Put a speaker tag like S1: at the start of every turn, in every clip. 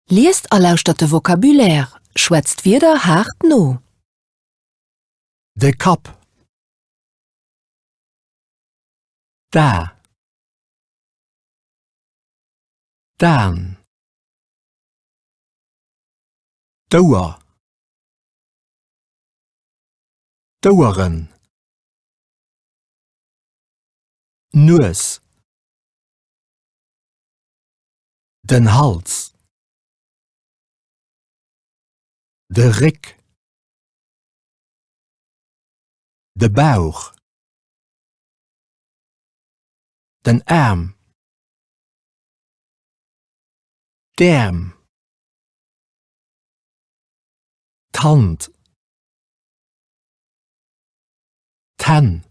S1: Liest a lauscht de Vokabulär, schwätzt wieder hart no.
S2: De kap. Da. Dan. Dauer. Daueren. Nues. Den Hals. De Rick. De Bauch. Den Arm. Derm. Tand. Tan.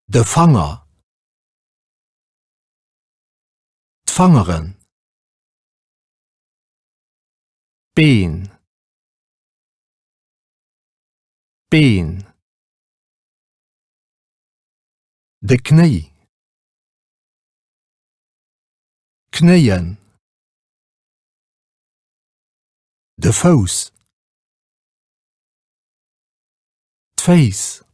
S2: De Fanger. D'Fangerin. Been. Been. De Knie. Knieën. De Fuß. D'Fees.